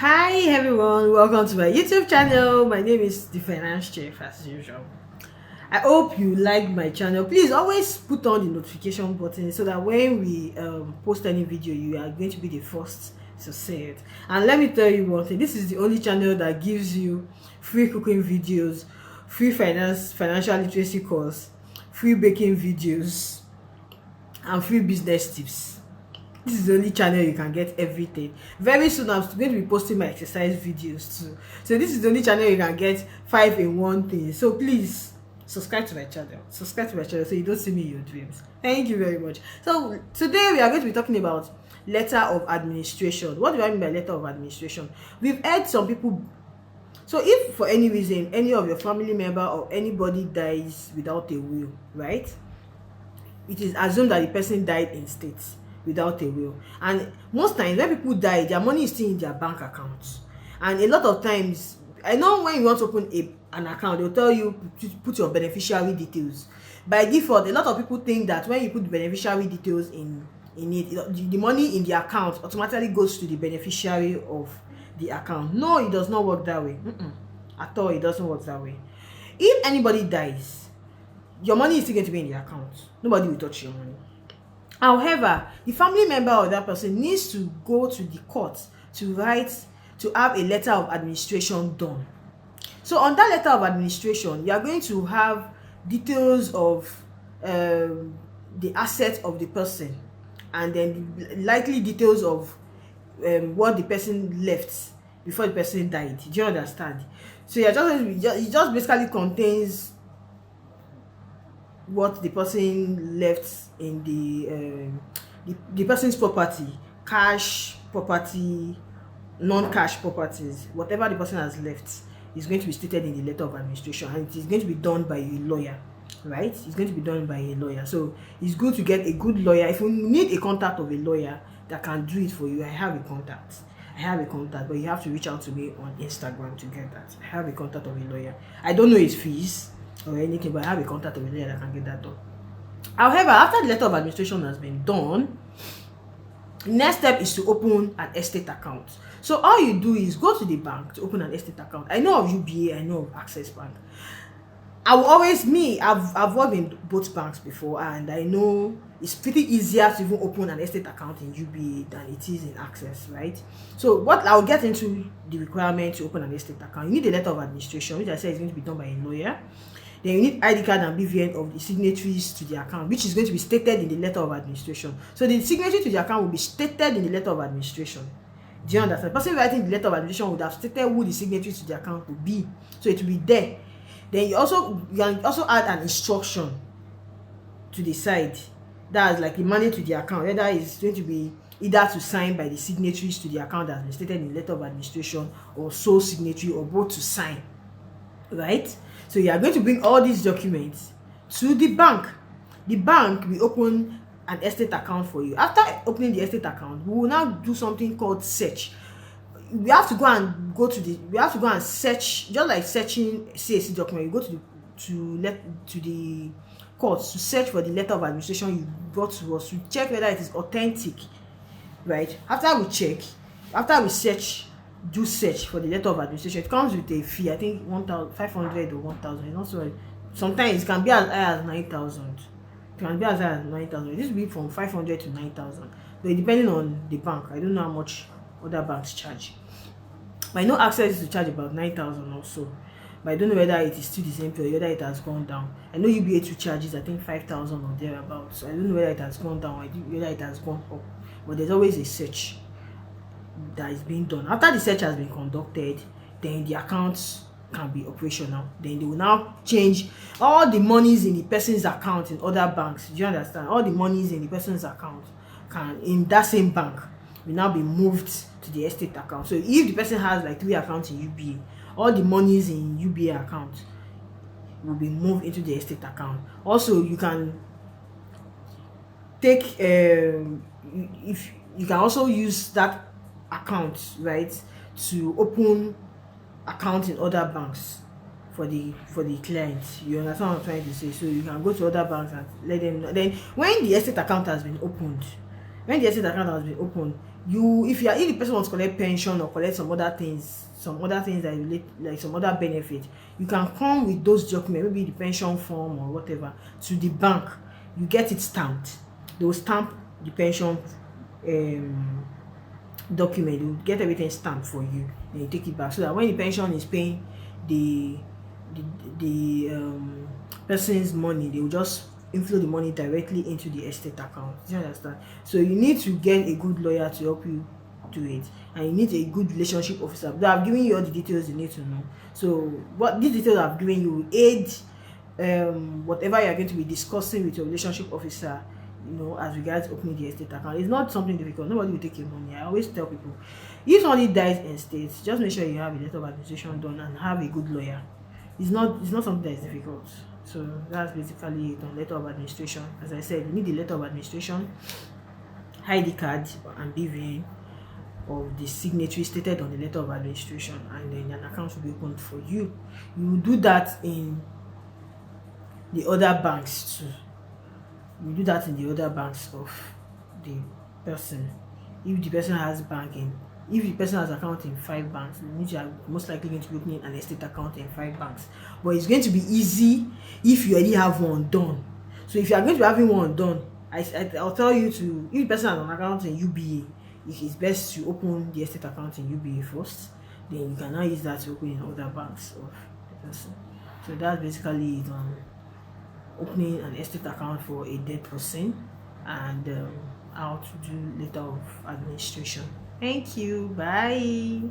Hi everyone, welcome to my YouTube channel. My name is the Finance Chef as usual. I hope you like my channel. Please always put on the notification button so that when we post any video, you are going to be the first to see it. And let me tell you one thing, this is the only channel that gives you free cooking videos, free financial literacy course, free baking videos, and free business tips. This is the only channel you can get everything. Very soon I'm going to be posting my exercise videos too. So this is the only channel you can get 5-in-1 things. So please subscribe to my channel. Subscribe to my channel so you don't see me in your dreams. Thank you very much. So today we are going to be talking about letter of administration. What do I mean by letter of administration? We've heard some people. So if for any reason any of your family member or anybody dies without a will, right? It is assumed that the person died in state without a will, and most times when people die, their money is still in their bank accounts. And a lot of times, I know when you want to open an account, they'll tell you to put your beneficiary details. By default, a lot of people think that when you put the beneficiary details in it, the money in the account automatically goes to the beneficiary of the account. No, it does not work that way. At all, it doesn't work that way. If anybody dies, your money is still going to be in the account. Nobody will touch your money. However, the family member of that person needs to go to the court to have a letter of administration done. So on that letter of administration, you are going to have details of the assets of the person, and then the likely details of what the person left before the person died. Do you understand? So it just basically contains what the person left in the person's property, cash property, non-cash properties, whatever the person has left is going to be stated in the letter of administration, and it is going to be done by a lawyer, right? It's going to be done by a lawyer. So it's good to get a good lawyer. If you need a contact of a lawyer that can do it for you, I have a contact, but you have to reach out to me on Instagram to get that. I have a contact of a lawyer. I don't know his fees or anything, but I have a contact of a lawyer that can get that done. However, after the letter of administration has been done, the next step is to open an estate account. So all you do is go to the bank to open an estate account. I know of UBA, I know of Access Bank. I've worked in both banks before, and I know it's pretty easier to even open an estate account in UBA than it is in Access, right? So what I'll get into the requirement to open an estate account. You need a letter of administration, which I said is going to be done by a lawyer. Then you need ID card and BVN of the signatories to the account, which is going to be stated in the letter of administration. So the signatory to the account will be stated in the letter of administration. Do you understand? The person writing the letter of administration would have stated who the signatory to the account will be. So it will be there. Then you can also add an instruction to the side. That's like the money to the account. Whether it's going to be either to sign by the signatories to the account that has been stated in the letter of administration, or sole signatory, or both to sign. Right? So you are going to bring all these documents to the bank. The bank will open an estate account for you. After opening the estate account, we will now do something called search. We have to go and search, just like searching CAC document. You go to the courts to search for the letter of administration you brought to us, to check whether it is authentic, right? After we search, do search for the letter of administration, it comes with a fee. I think 1,500 or 1,000. You know, so sometimes it can be as high as 9,000. It can be as high as 9,000. This will be from 500 to 9,000, but depending on the bank. I don't know how much other banks charge. I know Access to charge about 9,000 or so, but I don't know whether it is still the same or whether it has gone down. I know UBA 2 charges, I think 5,000 or thereabouts. So I don't know whether it has gone down or whether it has gone up. But there's always a search that is being done. After the search has been conducted, then the accounts can be operational. Then they will now change all the monies in the person's account in other banks. Do you understand? All the monies in the person's account in that same bank will now be moved to the estate account. So if the person has like 3 accounts in UBA, all the monies in UBA account will be moved into the estate account. Also, you can take if you can also use that account, right, to open accounts in other banks for the clients. You understand what I'm trying to say? So you can go to other banks and let them know. Then when the estate account has been opened, if the person wants to collect pension or collect some other things that relate, like some other benefit, you can come with those documents, maybe the pension form or whatever, to the bank. You get it stamped. They will stamp the pension document. You get everything stamped for you, then you take it back, so that when the pension is paying the the, the person's money, they will just inflow the money directly into the estate account. Do you understand? So you need to get a good lawyer to help you do it, and you need a good relationship officer. But I've given you all the details you need to know. So what these details I've given you will aid whatever you are going to be discussing with your relationship officer, as regards opening the estate account. It's not something difficult. Nobody will take your money. I always tell people, if somebody dies in states, just make sure you have a letter of administration done and have a good lawyer. It's not something that is difficult. So that's basically it on letter of administration. As I said, you need the letter of administration, ID card and BVN of the signatory stated on the letter of administration, and then an account will be opened for you. You will do that in the other banks too. You do that in the other banks of the person. If the person has banking, if the person has account in 5 banks, you are most likely going to be opening an estate account in 5 banks. But it's going to be easy if you already have one done. So if you are going to be having one done, I'll tell you to, if the person has an account in UBA, it is best to open the estate account in UBA first. Then you can now use that to open in other banks of the person. So that's basically it on opening an estate account for a dead person, and how to do letter of administration. Thank you. Bye.